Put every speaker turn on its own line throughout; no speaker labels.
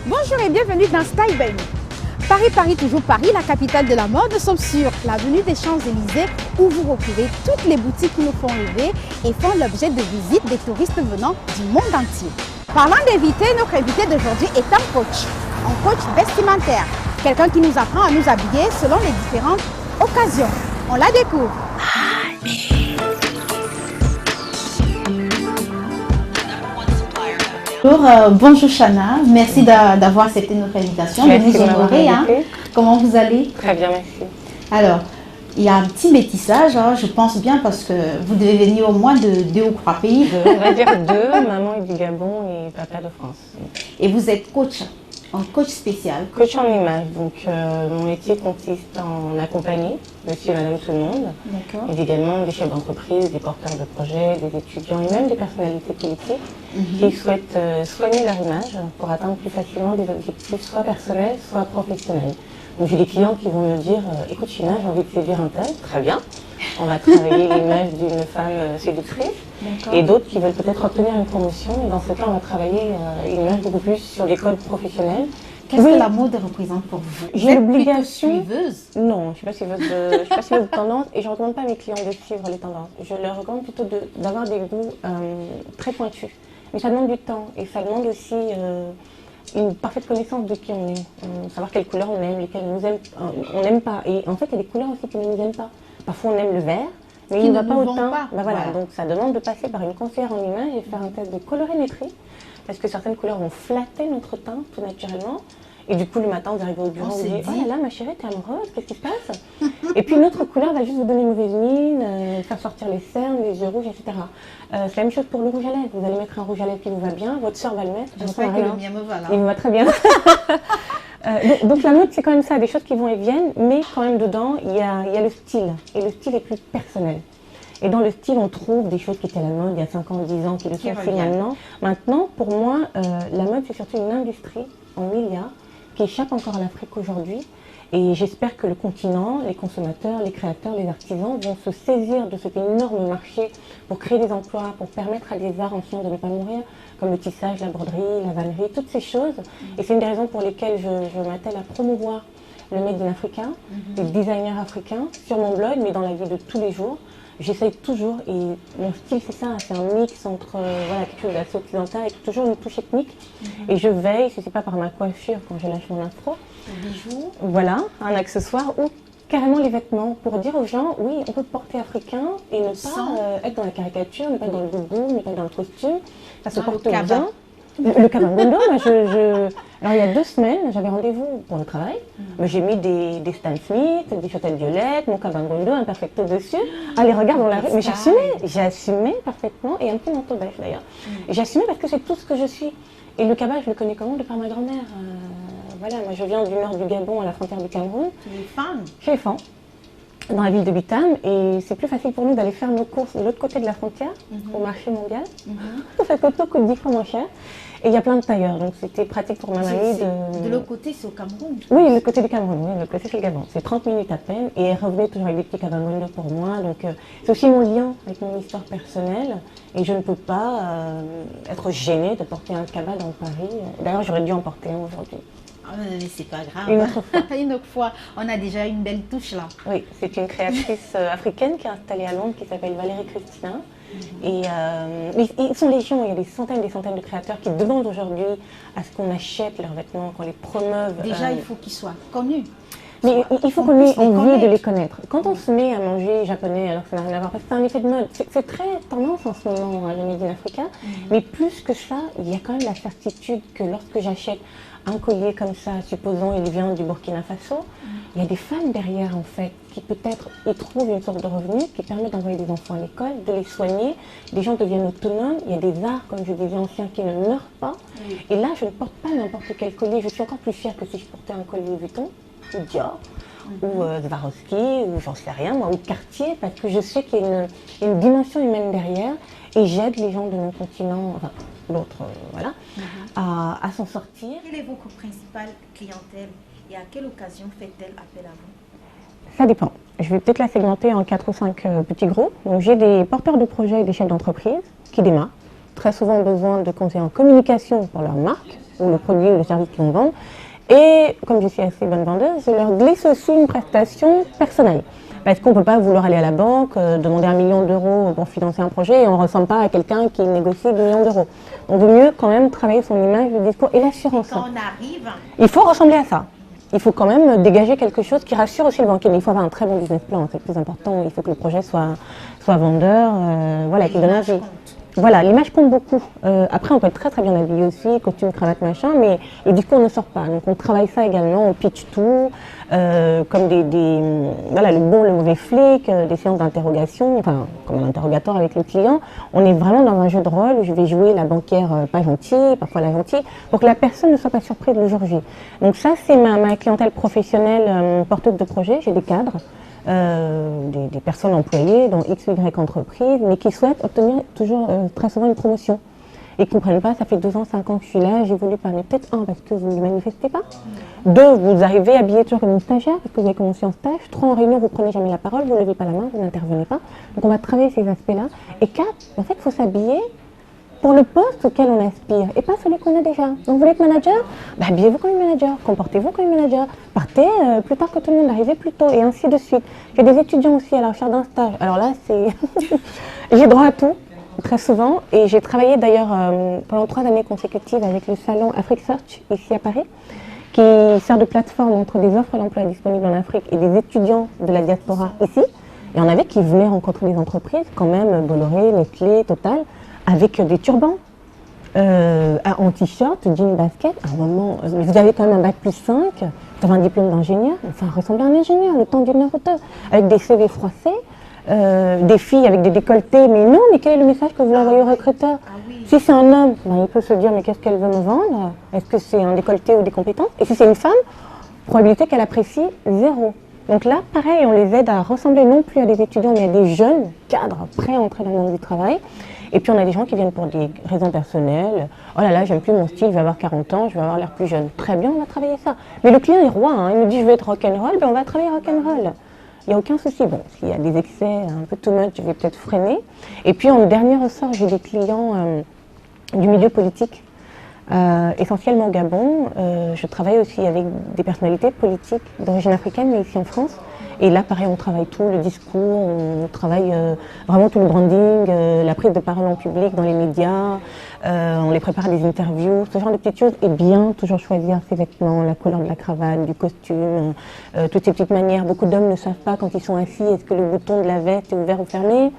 Bonjour et bienvenue dans Style by Me. Paris, Paris, toujours Paris, la capitale de la mode. Nous sommes sur l'avenue des Champs-Élysées où vous retrouvez toutes les boutiques qui nous font rêver et font l'objet de visites des touristes venant du monde entier. Parlant d'invités, notre invité d'aujourd'hui est un coach vestimentaire. Quelqu'un qui nous apprend à nous habiller selon les différentes occasions. On la découvre. Bonjour Chana, merci d'avoir accepté notre invitation, de nous honorer. Comment vous allez?
Très bien, merci.
Alors, il y a un petit métissage, je pense bien, parce que vous devez venir au moins de 2 ou 3 pays.
On va dire 2, maman est du Gabon et papa de France.
Et vous êtes coach, un coach spécial.
Coach en image, donc mon métier consiste en accompagner monsieur et madame tout le monde.
D'accord.
Et également des chefs d'entreprise, des porteurs de projets, des étudiants et même des personnalités politiques qui souhaitent soigner leur image pour atteindre plus facilement des objectifs soit personnels, soit professionnels. Donc j'ai des clients qui vont me dire écoute China, j'ai envie de séduire un tel, très bien, on va travailler l'image d'une femme séductrice. Et d'autres qui veulent peut-être obtenir une promotion, et dans ce cas on va travailler une image beaucoup plus sur les codes professionnels.
Qu'est-ce que la mode représente pour vous?
J'ai l'obligation.
Suiveuse?
Non, je ne suis pas suiveuse de tendance et je ne recommande pas à mes clients de suivre les tendances. Je leur recommande plutôt d'avoir des goûts très pointus. Mais ça demande du temps et ça demande aussi une parfaite connaissance de qui on est. Savoir quelles couleurs on aime, lesquelles on n'aime pas. Et en fait, il y a des couleurs aussi qui ne nous aiment pas. Parfois, on aime le vert, mais il ne va pas au teint. Voilà. Donc, ça demande de passer par une conseillère en image et faire un test de colorimétrie. Parce que certaines couleurs vont flatter notre teint tout naturellement. Et du coup, le matin, vous arrivez au bureau, vous dites « Oh là là, ma chérie, t'es amoureuse, qu'est-ce qui se passe ?» Et puis, une autre couleur va juste vous donner une mauvaise mine, faire sortir les cernes, les yeux rouges, etc. C'est la même chose pour le rouge à lèvres. Vous allez mettre un rouge à lèvres qui vous va bien, votre soeur va le mettre.
J'espère que le mien me va là.
Il me va très bien. Donc, la mode, c'est quand même ça, des choses qui vont et viennent, mais quand même dedans, il y a le style. Et le style est plus personnel. Et dans le style, on trouve des choses qui étaient à la mode il y a 5 ans, 10 ans, qui le sont aussi maintenant. Maintenant, pour moi, la mode, c'est surtout une industrie en milliards qui échappe encore à l'Afrique aujourd'hui. Et j'espère que le continent, les consommateurs, les créateurs, les artisans vont se saisir de cet énorme marché pour créer des emplois, pour permettre à des arts anciens de ne pas mourir, comme le tissage, la broderie, la vannerie, toutes ces choses. Et c'est une des raisons pour lesquelles je m'attelle à promouvoir le Made in Africa, les designers africains, sur mon blog, mais dans la vie de tous les jours. J'essaye toujours, et mon style c'est ça, c'est un mix entre quelque chose d'assez occidental avec toujours une touche ethnique. Et je veille, si c'est pas par ma coiffure quand je lâche mon afro,
bijoux,
voilà, un accessoire ou carrément les vêtements pour dire aux gens, oui, on peut porter africain et ne pas être dans la caricature, ne pas être dans le boubou, ne pas être dans le costume, ça se porte bien. Le Kabangondo, alors il y a 2 semaines, j'avais rendez-vous pour le travail. J'ai mis des Stan Smith, des châtelles violettes, mon Kabangondo, un perfecto dessus. Ah, les regards dans la rue. Mais j'ai assumé parfaitement, et un petit manteau beige d'ailleurs. J'ai assumé parce que c'est tout ce que je suis. Et le Kaba, je le connais comment? De par ma grand-mère. Voilà, moi je viens du nord du Gabon, à la frontière du Cameroun.
les femmes?
Chez les femmes, dans la ville de Bitam, et c'est plus facile pour nous d'aller faire nos courses de l'autre côté de la frontière, au marché mondial. Ça coûte 10 fois moins cher. Et il y a plein de tailleurs, donc c'était pratique pour ma mamie
de l'autre côté, c'est au Cameroun?
Oui, le côté du Cameroun, oui, le côté c'est le Gabon. C'est 30 minutes à peine, et elle revenait toujours avec des petits cabangondo pour moi. Donc c'est aussi mon lien avec mon histoire personnelle, et je ne peux pas être gênée de porter un cabas dans Paris. D'ailleurs, j'aurais dû en porter un aujourd'hui.
Ah, mais c'est pas grave.
Une autre fois.
Une autre fois, on a déjà une belle touche là.
Oui, c'est une créatrice africaine qui est installée à Londres, qui s'appelle Valérie Christina. Et ils sont légion, il y a des centaines de créateurs qui demandent aujourd'hui à ce qu'on achète leurs vêtements, qu'on les promeuve.
Déjà, il faut qu'ils soient connus.
Mais il faut qu'on ait envie de les connaître. Quand on se met à manger japonais, alors que ça n'a rien à voir, parce que c'est un effet de mode, c'est très tendance en ce moment, le Made in Africa, mais plus que ça, il y a quand même la certitude que lorsque j'achète un collier comme ça, supposons il vient du Burkina Faso, il y a des femmes derrière en fait, qui peut-être y trouvent une sorte de revenu qui permet d'envoyer des enfants à l'école, de les soigner, les gens deviennent autonomes, il y a des arts, comme je disais, anciens qui ne meurent pas. Et là, je ne porte pas n'importe quel collier, je suis encore plus fière que si je portais un collier Vuitton, ou Dior, ou Swarovski, ou j'en sais rien, moi, ou Cartier, parce que je sais qu'il y a une dimension humaine derrière, et j'aide les gens de mon continent, enfin, l'autre, à s'en sortir.
Quelle est votre principale clientèle et à quelle occasion fait-elle appel à vous?
Ça dépend. Je vais peut-être la segmenter en 4 ou 5 petits groupes. Donc j'ai des porteurs de projets et des chefs d'entreprise qui démarrent. Très souvent ont besoin de conseils en communication pour leur marque, ou le produit ou le service qu'ils vont vendre. Et comme je suis assez bonne vendeuse, je leur glisse aussi une prestation personnelle. Parce qu'on ne peut pas vouloir aller à la banque, demander 1 million d'euros pour financer un projet et on ne ressemble pas à quelqu'un qui négocie 2 millions d'euros. Donc il vaut mieux quand même travailler son image, le discours et l'assurance.
Quand on arrive,
Il faut ressembler à ça. Il faut quand même dégager quelque chose qui rassure aussi le banquier. Mais il faut avoir un très bon business plan, c'est le plus important. Il faut que le projet soit vendeur, voilà, qui donne envie. Voilà, l'image compte beaucoup. Après, on peut être très très bien habillé aussi, costume, cravate, machin, mais le discours ne sort pas. Donc on travaille ça également, on pitch tout, comme voilà, le bon, le mauvais flic, des séances d'interrogation, enfin, comme un interrogatoire avec le client. On est vraiment dans un jeu de rôle où je vais jouer la banquière pas gentille, parfois la gentille, pour que la personne ne soit pas surprise le jour J. Donc ça, c'est ma clientèle professionnelle porteuse de projet. J'ai des cadres. Des personnes employées dans X, Y entreprises, mais qui souhaitent obtenir toujours très souvent une promotion. Et qui ne comprennent pas, ça fait 2 ans, 5 ans que je suis là, j'évolue pas. Mais peut-être parce que vous ne manifestez pas. 2, vous arrivez habillé toujours comme une stagiaire, parce que vous avez commencé en stage. 3, en réunion, vous prenez jamais la parole, vous ne levez pas la main, vous n'intervenez pas. Donc on va travailler ces aspects-là. Et 4, en fait, il faut s'habiller pour le poste auquel on aspire et pas celui qu'on a déjà. Donc vous voulez être manager, habillez-vous comme une manager, comportez-vous comme une manager, partez plus tard que tout le monde, arrivez plus tôt et ainsi de suite. J'ai des étudiants aussi à la recherche d'un stage. Alors là, c'est j'ai droit à tout, très souvent, et j'ai travaillé d'ailleurs pendant 3 années consécutives avec le salon Afrique Search ici à Paris, qui sert de plateforme entre des offres d'emploi disponibles en Afrique et des étudiants de la diaspora ici. Et on avait qui venaient rencontrer des entreprises, quand même, Bolloré, Nestlé, Total, avec des turbans, en t-shirt, jean, basket. À un moment, vous avez quand même un bac plus 5, vous avez un diplôme d'ingénieur, enfin, ressemblez à un ingénieur, le temps d'une heure, avec des CV froissés, des filles avec des décolletés, mais non, mais quel est le message que vous l'envoyez au recruteur? Si c'est un homme, il peut se dire, mais qu'est-ce qu'elle veut me vendre? Est-ce que c'est un décolleté ou des compétences? Et si c'est une femme, probabilité qu'elle apprécie 0. Donc là, pareil, on les aide à ressembler non plus à des étudiants, mais à des jeunes cadres prêts à entrer dans le monde du travail. Et puis on a des gens qui viennent pour des raisons personnelles. Oh là là, j'aime plus mon style, je vais avoir 40 ans, je vais avoir l'air plus jeune. Très bien, on va travailler ça. Mais le client est roi, hein. Il nous dit je vais être rock'n'roll, on va travailler rock'n'roll. Il n'y a aucun souci. Bon, s'il y a des excès un peu too much, je vais peut-être freiner. Et puis en dernier ressort, j'ai des clients du milieu politique, essentiellement au Gabon. Je travaille aussi avec des personnalités politiques d'origine africaine, mais ici en France. Et là, pareil, on travaille tout, le discours, on travaille vraiment tout le branding, la prise de parole en public dans les médias, on les prépare à des interviews, ce genre de petites choses. Et bien toujours choisir ses vêtements, la couleur de la cravate, du costume, toutes ces petites manières. Beaucoup d'hommes ne savent pas quand ils sont assis, est-ce que le bouton de la veste est ouvert ou fermé.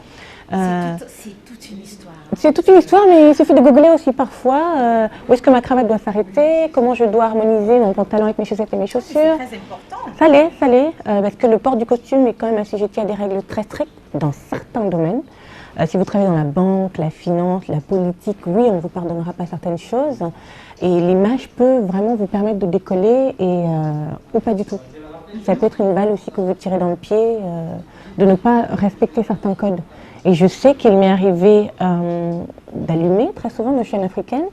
C'est toute une histoire.
C'est toute une histoire, mais il suffit de googler aussi parfois. Où est-ce que ma cravate doit s'arrêter? Comment je dois harmoniser mon pantalon avec mes chaussettes et mes chaussures?
C'est très important.
Ça l'est, parce que le port du costume est quand même assujetti à des règles très strictes dans certains domaines. Si vous travaillez dans la banque, la finance, la politique, oui, on ne vous pardonnera pas certaines choses. Et l'image peut vraiment vous permettre de décoller ou pas du tout. Ça peut être une balle aussi que vous tirez dans le pied, de ne pas respecter certains codes. Et je sais qu'il m'est arrivé d'allumer très souvent nos chaînes africaines,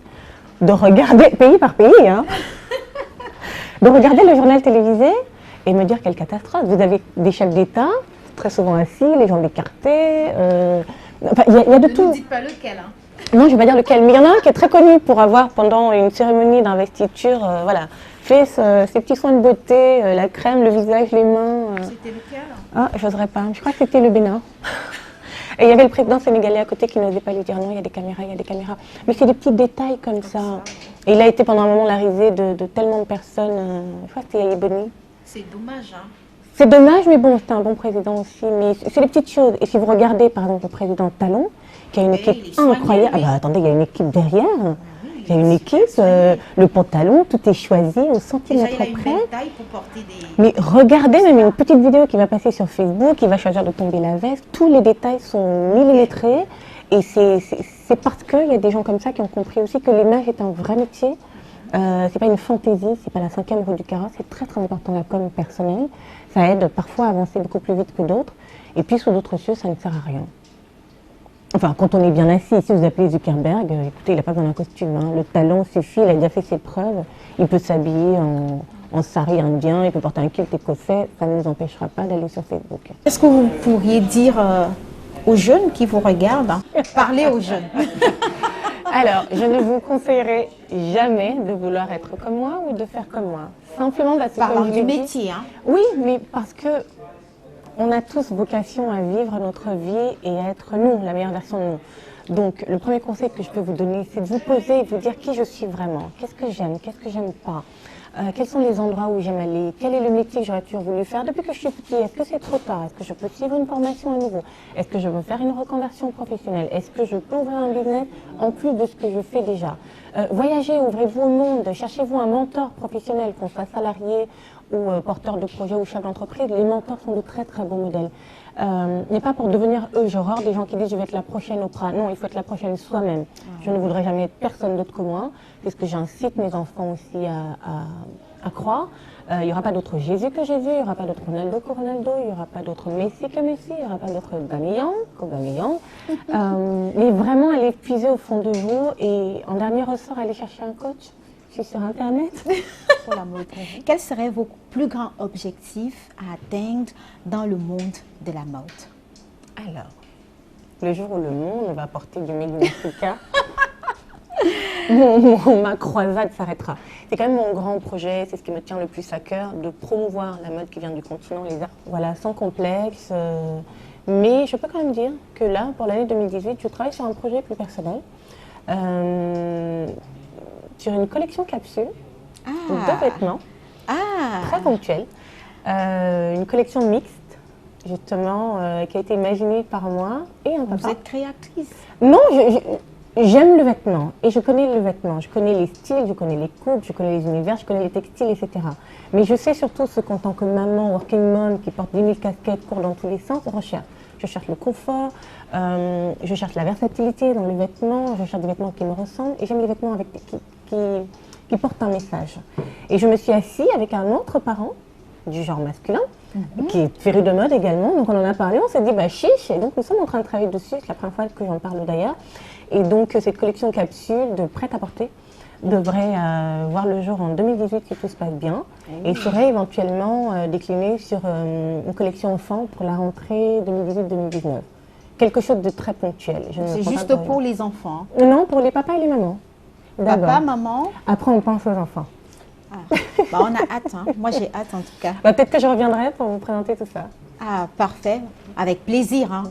de regarder, pays par pays, hein, de regarder le journal télévisé et me dire quelle catastrophe. Vous avez des chefs d'État, très souvent assis, les jambes écartées, enfin, il y a de tout.
Ne dites pas lequel, hein.
Non, je ne vais pas dire lequel, mais il y en a un qui est très connu pour avoir, pendant une cérémonie d'investiture, voilà, fait ses petits soins de beauté, la crème, le visage, les mains.
C'était lequel?
Ah, j'oserais pas. Je crois que c'était le Bénin. Et il y avait le président sénégalais à côté qui n'osait pas lui dire non, il y a des caméras, il y a des caméras. Mais c'est des petits détails comme ça. Et il a été pendant un moment la risée de tellement de personnes. Je crois que c'était Yaya Boni.
C'est dommage, hein.
C'est dommage, mais bon, c'était un bon président aussi. Mais c'est des petites choses. Et si vous regardez, par exemple, le président Talon, qui a une équipe incroyable. Ah bah attendez, il y a une équipe derrière. Il y a une équipe, le pantalon, tout est choisi au centimètre près.
Pour porter des...
Mais regardez, même une petite vidéo qui va passer sur Facebook, il va choisir de tomber la veste, tous les détails sont millimétrés. Et c'est parce qu'il y a des gens comme ça qui ont compris aussi que l'image est un vrai métier. C'est pas une fantaisie, c'est pas la 5e roue du carrosse, c'est très très important la com personnelle. Ça aide parfois à avancer beaucoup plus vite que d'autres. Et puis sous d'autres cieux, ça ne sert à rien. Enfin, quand on est bien assis, ici vous appelez Zuckerberg, écoutez, il n'a pas besoin d'un costume, hein. Le talon suffit, il a déjà fait ses preuves. Il peut s'habiller en sari indien, il peut porter un kilt écossais, ça ne nous empêchera pas d'aller sur Facebook.
Qu'est-ce que vous pourriez dire aux jeunes qui vous regardent? Parlez aux jeunes.
Alors, je ne vous conseillerais jamais de vouloir être comme moi ou de faire comme moi. Simplement parce que
Parlant
comme je
du
l'ai dit-
métier, hein.
Oui, mais parce que on a tous vocation à vivre notre vie et à être nous, la meilleure version de nous. Donc, le premier conseil que je peux vous donner, c'est de vous poser et de vous dire qui je suis vraiment. Qu'est-ce que j'aime pas. Quels sont les endroits où j'aime aller? Quel est le métier que j'aurais toujours voulu faire depuis que je suis petit? Est-ce que c'est trop tard? Est-ce que je peux suivre une formation à nouveau? Est-ce que je veux faire une reconversion professionnelle? Est-ce que je peux ouvrir un business en plus de ce que je fais déjà? Voyagez, ouvrez-vous au monde, cherchez-vous un mentor professionnel, qu'on soit salarié ou porteur de projet ou chef d'entreprise. Les mentors sont de très très bons modèles. Mais pas pour devenir eux. J'ai horreur des gens qui disent je vais être la prochaine Oprah. Non, il faut être la prochaine soi-même. Je ne voudrais jamais être personne d'autre que moi. C'est ce que j'incite mes enfants aussi à croire. Il n'y aura pas d'autre Jésus que Jésus, il n'y aura pas d'autre Ronaldo que Ronaldo, il n'y aura pas d'autre Messi que Messi, il n'y aura pas d'autre Aubameyang qu'Aubameyang. Mais vraiment aller puiser au fond de vous et en dernier ressort aller chercher un coach. Je suis sur Internet.
Pour la mode. Quels seraient vos plus grands objectifs à atteindre dans le monde de la mode?
Alors, le jour où le monde va porter du Made in Africa, ma croisade s'arrêtera. C'est quand même mon grand projet, c'est ce qui me tient le plus à cœur, de promouvoir la mode qui vient du continent, les arts. Voilà, sans complexe. Mais je peux quand même dire que là, pour l'année 2018, je travaille sur un projet plus personnel. Sur une collection capsule de vêtements, très ponctuelle. Une collection mixte, justement, qui a été imaginée par moi et un papa.
Vous êtes créatrice.
Non, j'aime le vêtement et je connais le vêtement. Je connais les styles, je connais les coupes, je connais les univers, je connais les textiles, etc. Mais je sais surtout ce qu'en tant que maman, working mom, qui porte 10 000 casquettes, court dans tous les sens, recherche. Je cherche le confort, je cherche la versatilité dans les vêtements, je cherche des vêtements qui me ressemblent et j'aime les vêtements qui portent un message. Et je me suis assise avec un autre parent du genre masculin, qui est féru de mode également, donc on en a parlé, on s'est dit bah chiche, et donc nous sommes en train de travailler dessus, c'est la première fois que j'en parle d'ailleurs, et donc cette collection capsule de prêt-à-porter devrait voir le jour en 2018 si tout se passe bien, et serait éventuellement déclinée sur une collection enfant pour la rentrée 2018-2019. Quelque chose de très ponctuel.
C'est juste pour les enfants.
Non, pour les papas et les mamans.
Papa, maman.
Après, on pense aux enfants.
Ah. Bah, on a hâte, hein. Moi j'ai hâte en tout cas.
Bah, peut-être que je reviendrai pour vous présenter tout ça.
Ah, parfait. Avec plaisir. Hein.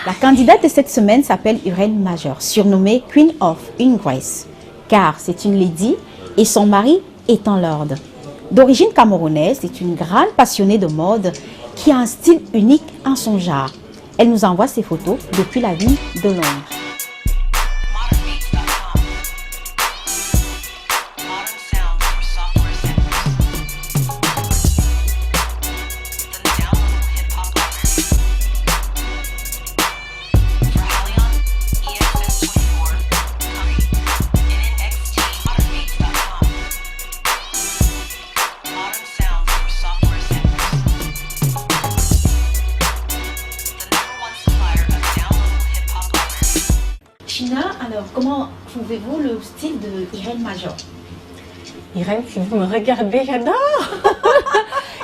La candidate de cette semaine s'appelle Irène Major, surnommée Queen of Ingrace, car c'est une lady et son mari est un lord. D'origine camerounaise, c'est une grande passionnée de mode qui a un style unique en son genre. Elle nous envoie ses photos depuis la ville de Londres. China, alors comment trouvez-vous le style de Irène Major?
Irène, si vous me regardez, j'adore.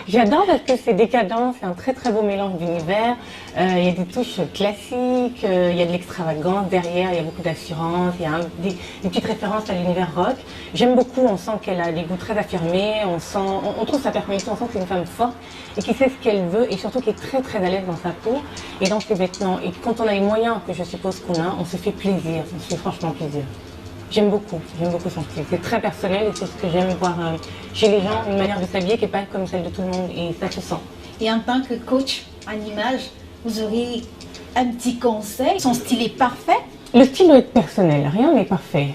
J'adore parce que c'est décadent, c'est un très très beau mélange d'univers. Il y a des touches classiques, il y a de l'extravagance derrière, il y a beaucoup d'assurance, il y a des petites références à l'univers rock. J'aime beaucoup, on sent qu'elle a des goûts très affirmés, on trouve sa personnalité, on sent que c'est une femme forte et qui sait ce qu'elle veut et surtout qui est très très à l'aise dans sa peau et dans ses vêtements. Et quand on a les moyens, que je suppose qu'on a, on se fait plaisir, on se fait franchement plaisir. J'aime beaucoup son style. C'est très personnel et c'est ce que j'aime voir chez les gens, une manière de s'habiller qui n'est pas comme celle de tout le monde et ça se sent.
Et en tant que coach en image, vous auriez un petit conseil? Son style est parfait?
Le style doit être personnel, rien n'est parfait.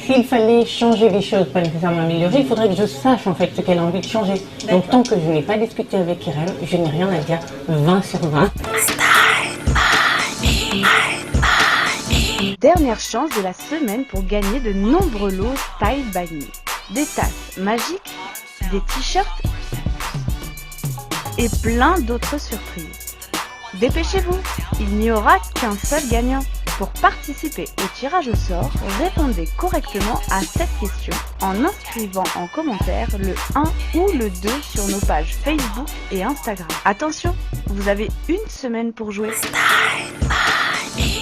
S'il fallait changer des choses, pas nécessairement améliorer, il faudrait que je sache en fait ce qu'elle a envie de changer. Donc tant que je n'ai pas discuté avec Irène, je n'ai rien à dire. 20 sur 20.
Dernière chance de la semaine pour gagner de nombreux lots Style by Me. Des tasses magiques, des t-shirts et plein d'autres surprises. Dépêchez-vous, il n'y aura qu'un seul gagnant. Pour participer au tirage au sort, répondez correctement à cette question en inscrivant en commentaire le 1 ou le 2 sur nos pages Facebook et Instagram. Attention, vous avez une semaine pour jouer. Style by Me.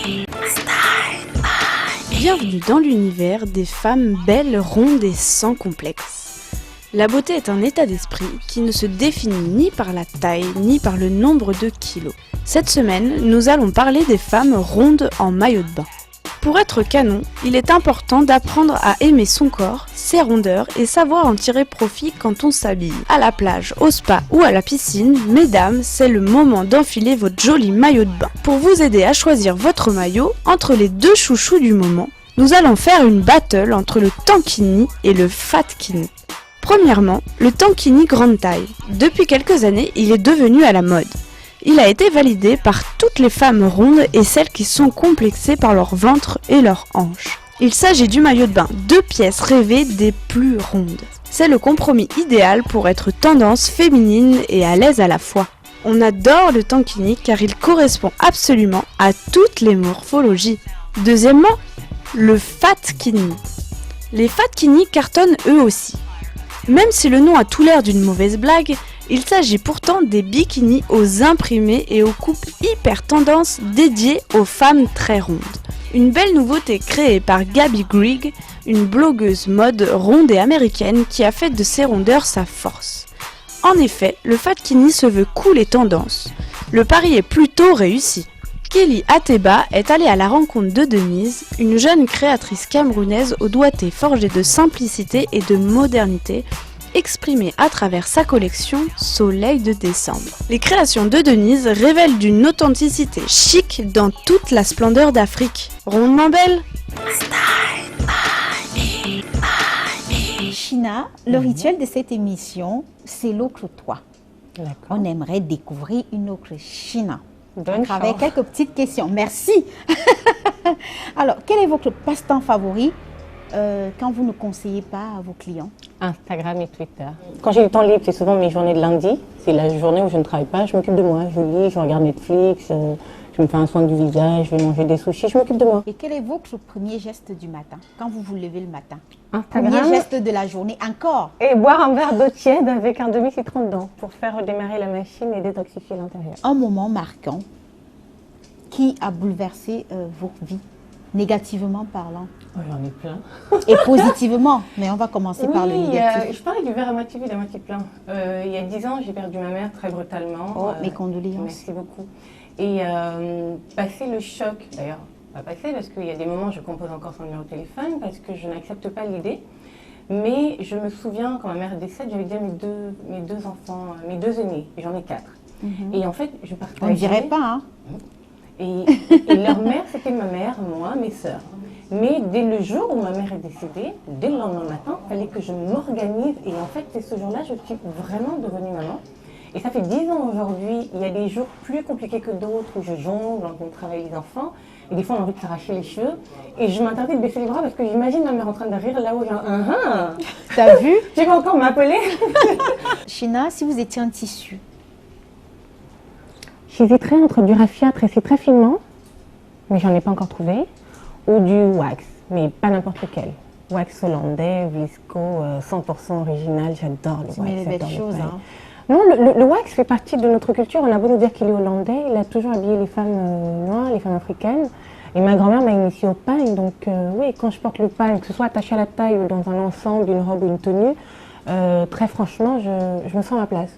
Bienvenue dans l'univers des femmes belles, rondes et sans complexe. La beauté est un état d'esprit qui ne se définit ni par la taille ni par le nombre de kilos. Cette semaine, nous allons parler des femmes rondes en maillot de bain. Pour être canon, il est important d'apprendre à aimer son corps, ses rondeurs et savoir en tirer profit quand on s'habille. À la plage, au spa ou à la piscine, mesdames, c'est le moment d'enfiler votre joli maillot de bain. Pour vous aider à choisir votre maillot, entre les deux chouchous du moment, nous allons faire une battle entre le tankini et le fatkini. Premièrement, le tankini grande taille. Depuis quelques années, il est devenu à la mode. Il a été validé par toutes les femmes rondes et celles qui sont complexées par leur ventre et leurs hanches. Il s'agit du maillot de bain 2 pièces rêvé des plus rondes. C'est le compromis idéal pour être tendance féminine et à l'aise à la fois. On adore le tankini car il correspond absolument à toutes les morphologies. Deuxièmement, le fatkini. Les fatkini cartonnent eux aussi. Même si le nom a tout l'air d'une mauvaise blague, il s'agit pourtant des bikinis aux imprimés et aux coupes hyper tendance dédiées aux femmes très rondes. Une belle nouveauté créée par Gabby Grigg, une blogueuse mode ronde et américaine qui a fait de ses rondeurs sa force. En effet, le fatkini se veut cool et tendance. Le pari est plutôt réussi. Kelly Ateba est allée à la rencontre de Denise, une jeune créatrice camerounaise au doigté forgé de simplicité et de modernité, exprimée à travers sa collection Soleil de décembre. Les créations de Denise révèlent d'une authenticité chic dans toute la splendeur d'Afrique. Rondement belle ?
China, le rituel de cette émission, c'est l'autre toi.
D'accord.
On aimerait découvrir une autre China.
Bonne
À travers
chance.
quelques petites questions. Merci. Alors, quel est votre passe-temps favori quand vous ne conseillez pas à vos clients?
Instagram et Twitter. Quand j'ai du temps libre, c'est souvent mes journées de lundi. C'est la journée où je ne travaille pas. Je m'occupe de moi. Je lis, je regarde Netflix, je me fais un soin du visage, je vais manger des sushis. Je m'occupe de moi.
Et quel est votre premier geste du matin, quand vous vous levez le matin?
Instagram.
Premier geste de la journée, encore?
Et boire un verre d'eau tiède avec un demi-citron dedans pour faire redémarrer la machine et détoxifier l'intérieur.
Un moment marquant qui a bouleversé vos vies, négativement parlant
Oh, j'en ai plein.
et positivement. Mais on va commencer par le négatif.
Je parlais du verre à moitié vide, à moitié plein. Il y a 10 ans, j'ai perdu ma mère très brutalement.
Oh, mes condoléances.
Merci beaucoup. Et passer le choc, d'ailleurs, pas passer parce qu'il y a des moments où je compose encore son numéro de téléphone parce que je n'accepte pas l'idée. Mais je me souviens, quand ma mère décède, j'avais dit à mes deux enfants, mes 2 aînés, j'en ai 4. Et en fait, je partageais.
On ne dirait pas, hein?
Et leur mère, c'était ma mère, moi, mes sœurs. Mais dès le jour où ma mère est décédée, dès le lendemain matin, il fallait que je m'organise. Et en fait, c'est ce jour-là, je suis vraiment devenue maman. Et ça fait 10 ans aujourd'hui. Il y a des jours plus compliqués que d'autres où je jongle, on travaille les enfants. Et des fois, on a envie de s'arracher les cheveux. Et je m'interdis de baisser les bras parce que j'imagine ma mère en train de rire là-haut. Genre,
T'as vu?
tu vas encore m'appeler?
China, si vous étiez un tissu,
J'hésiterais entre du raffia tressé très finement, mais j'en ai pas encore trouvé, ou du wax, mais pas n'importe lequel. Wax hollandais, Visco, 100% original, j'adore le
tu
wax.
mets les belles
j'adore le
choses,
paille.
hein?
Non, le wax fait partie de notre culture. On a beau nous dire qu'il est hollandais, il a toujours habillé les femmes noires, les femmes africaines. Et ma grand-mère m'a initiée au paille, donc oui, quand je porte le paille, que ce soit attaché à la taille ou dans un ensemble, une robe ou une tenue, très franchement, je me sens à ma place.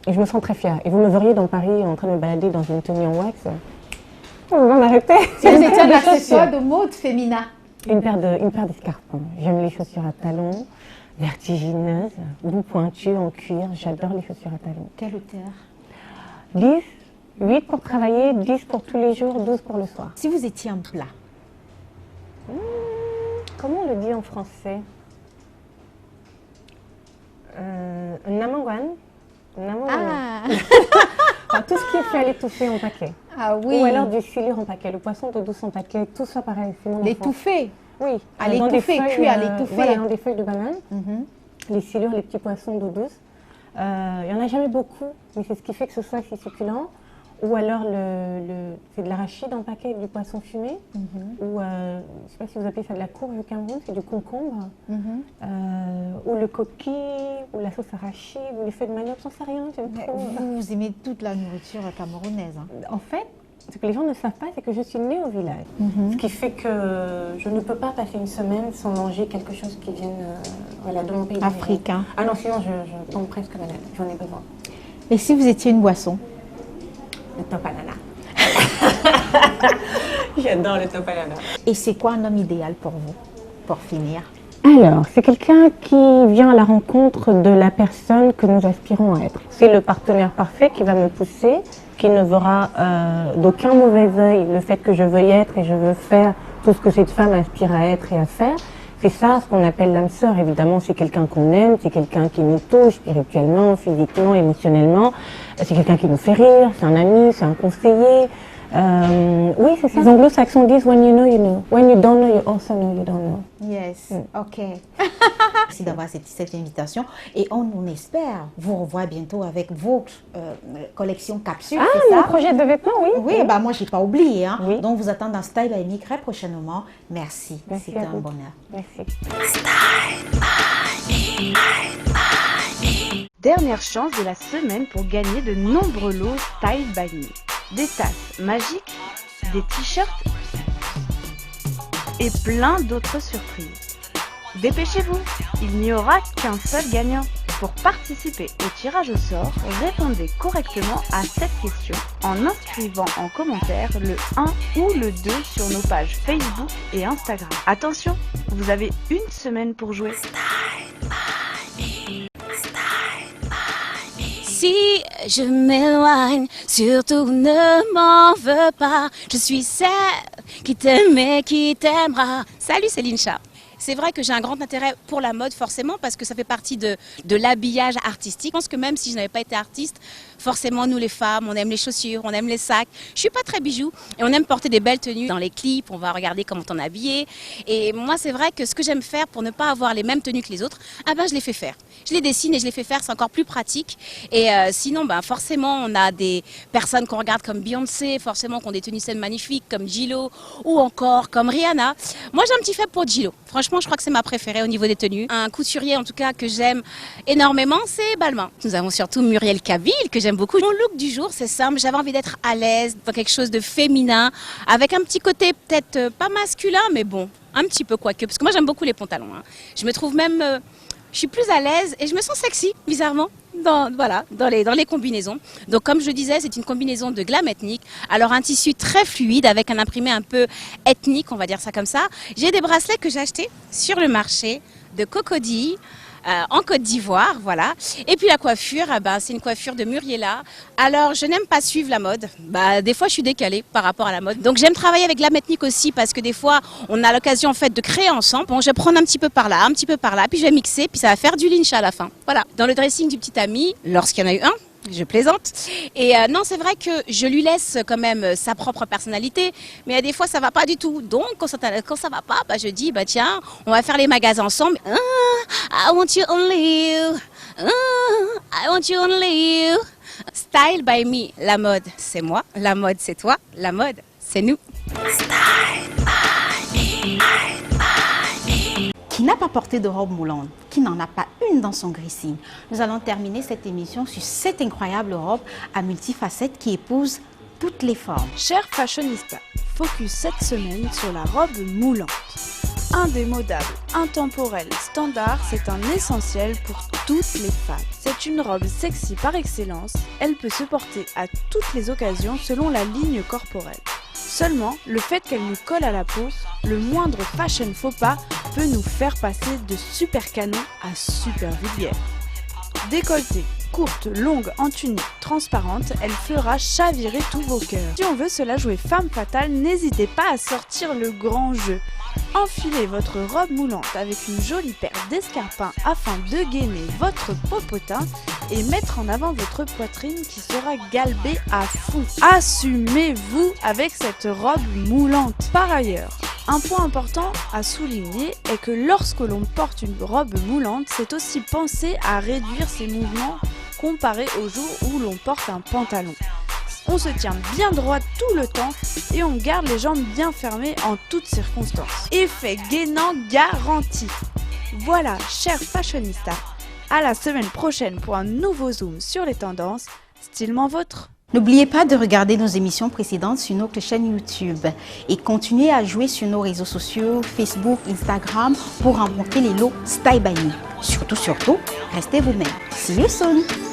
Et je me sens très fière. Et vous me verriez dans Paris en train de me balader dans une tenue en wax. On va m'arrêter.
Si vous étiez un accessoire de mode féminin.
Une paire d'escarpins. J'aime les chaussures à talons, vertigineuses, ou pointues en cuir. J'adore les chaussures à talons.
Quelle hauteur?
10, 8 pour travailler, 10 pour tous les jours, 12 pour le soir.
Si vous étiez un plat,
Comment on le dit en français? Un namangwan.
ah,
Enfin, tout ce qui est fait à l'étouffée en paquet.
ah oui,
Ou alors du silure en paquet. Le poisson d'eau douce en paquet, tout ça pareil. C'est mon enfance.
l'étouffé.
Oui.
À
dans des
l'étouffer,
feuilles,
cuit à l'étouffer.
Voilà, dans des feuilles de banane.
Mhm.
Les silures, les petits poissons d'eau douce. Il n'y en a jamais beaucoup, mais c'est ce qui fait que ce soit si succulent. Ou alors, c'est de l'arachide en paquet avec du poisson fumé. Ou, je ne sais pas si vous appelez ça de la courge au Cameroun, c'est du concombre. Ou le coquille, ou la sauce arachide, ou les feuilles de manioc, j'en sais rien, j'aime trop.
Vous aimez toute la nourriture camerounaise, hein?
En fait, Ce que les gens ne savent pas, c'est que je suis née au village. Ce qui fait que je ne peux pas passer une semaine sans manger quelque chose qui vienne voilà, de mon pays.
Africain.
Ah non, sinon je tombe presque malade. J'en ai besoin.
Et si vous étiez une boisson?
Le topalana. J'adore le topalana.
Et c'est quoi un homme idéal pour vous, pour finir?
Alors, c'est quelqu'un qui vient à la rencontre de la personne que nous aspirons à être. C'est le partenaire parfait qui va me pousser, qui ne verra d'aucun mauvais œil le fait que je veuille être et je veux faire tout ce que cette femme aspire à être et à faire. C'est ça ce qu'on appelle l'âme sœur. Évidemment, c'est quelqu'un qu'on aime, c'est quelqu'un qui nous touche spirituellement, physiquement, émotionnellement. C'est quelqu'un qui nous fait rire, c'est un ami, c'est un conseiller. Oui, c'est ça. Les anglo-saxons disent when you know, you know. When you don't know, you also know you don't know.
Yes, ok. Merci d'avoir cette invitation et on espère vous revoir bientôt avec votre collection capsule.
Ah, mon projet de vêtements, oui.
Oui, bah moi j'ai pas oublié. Hein.
Oui.
Donc vous attendez dans Style by Me très prochainement. Merci, c'était un
vous.
bonheur.
Merci.
Dernière chance de la semaine pour gagner de nombreux lots Style by Me. Des tasses magiques, des t-shirts et plein d'autres surprises. Dépêchez-vous, il n'y aura qu'un seul gagnant. Pour participer au tirage au sort, répondez correctement à cette question en inscrivant en commentaire le 1 ou le 2 sur nos pages Facebook et Instagram. Attention, vous avez une semaine pour jouer.
Si je m'éloigne, surtout ne m'en veux pas. Je suis celle qui t'aime et qui t'aimera. Salut, c'est Lincha. C'est vrai que j'ai un grand intérêt pour la mode forcément parce que ça fait partie de l'habillage artistique. Je pense que même si je n'avais pas été artiste, forcément nous les femmes, on aime les chaussures, on aime les sacs. Je suis pas très bijoux et on aime porter des belles tenues dans les clips, on va regarder comment on est habillé. Et moi c'est vrai que ce que j'aime faire pour ne pas avoir les mêmes tenues que les autres, ah ben je les fais faire. Je les dessine et je les fais faire, c'est encore plus pratique. Et sinon ben forcément on a des personnes qu'on regarde comme Beyoncé, forcément qui ont des tenues scènes magnifiques comme J.Lo ou encore comme Rihanna. Moi j'ai un petit faible pour J.Lo. Franchement, je crois que c'est ma préférée au niveau des tenues. Un couturier, en tout cas, que j'aime énormément, c'est Balmain. Nous avons surtout Muriel Kabil, que j'aime beaucoup. Mon look du jour, c'est simple. J'avais envie d'être à l'aise dans quelque chose de féminin, avec un petit côté peut-être pas masculin, mais bon, un petit peu quoique. Parce que moi, j'aime beaucoup les pantalons. Hein. Je me trouve même... je suis plus à l'aise et je me sens sexy, bizarrement. Dans les combinaisons. Donc comme je le disais, c'est une combinaison de glam ethnique. Alors un tissu très fluide avec un imprimé un peu ethnique, on va dire ça comme ça. J'ai des bracelets que j'ai achetés sur le marché de Cocody. En Côte d'Ivoire, voilà. Et puis la coiffure, c'est une coiffure de Muriela. Alors, je n'aime pas suivre la mode. Des fois, je suis décalée par rapport à la mode. Donc, j'aime travailler avec la ethnique aussi parce que des fois, on a l'occasion en fait de créer ensemble. Bon, je vais prendre un petit peu par là, puis je vais mixer, puis ça va faire du lincha à la fin. Voilà. Dans le dressing du petit ami, lorsqu'il y en a eu un, je plaisante. Et non, c'est vrai que je lui laisse quand même sa propre personnalité, mais des fois ça va pas du tout. Donc quand ça va pas, je dis tiens, on va faire les magasins ensemble. I want you only you. I want you only you. Style by me. La mode, c'est moi. La mode, c'est toi. La mode, c'est nous.
Qui n'a pas porté de robe moulante, qui n'en a pas une dans son dressing. Nous allons terminer cette émission sur cette incroyable robe à multifacettes qui épouse toutes les formes.
Chers fashionistas, focus cette semaine sur la robe moulante. Indémodable, intemporelle, standard, c'est un essentiel pour toutes les femmes. C'est une robe sexy par excellence, elle peut se porter à toutes les occasions selon la ligne corporelle. Seulement, le fait qu'elle nous colle à la peau, le moindre fashion faux pas peut nous faire passer de super canon à super vulgaire. Décolletée, courte, longue, en tunique, transparente, elle fera chavirer tous vos cœurs. Si on veut se la jouer femme fatale, n'hésitez pas à sortir le grand jeu. Enfilez votre robe moulante avec une jolie paire d'escarpins afin de gainer votre popotin et mettre en avant votre poitrine qui sera galbée à fond. Assumez-vous avec cette robe moulante. Par ailleurs, un point important à souligner est que lorsque l'on porte une robe moulante, c'est aussi penser à réduire ses mouvements comparé au jour où l'on porte un pantalon. On se tient bien droit tout le temps et on garde les jambes bien fermées en toutes circonstances. Effet gainant garanti. Voilà, chers fashionistas, à la semaine prochaine pour un nouveau zoom sur les tendances, stylement vôtre.
N'oubliez pas de regarder nos émissions précédentes sur notre chaîne YouTube et continuez à jouer sur nos réseaux sociaux, Facebook, Instagram pour remporter les lots Style by Me. Surtout, restez vous-même. See you soon!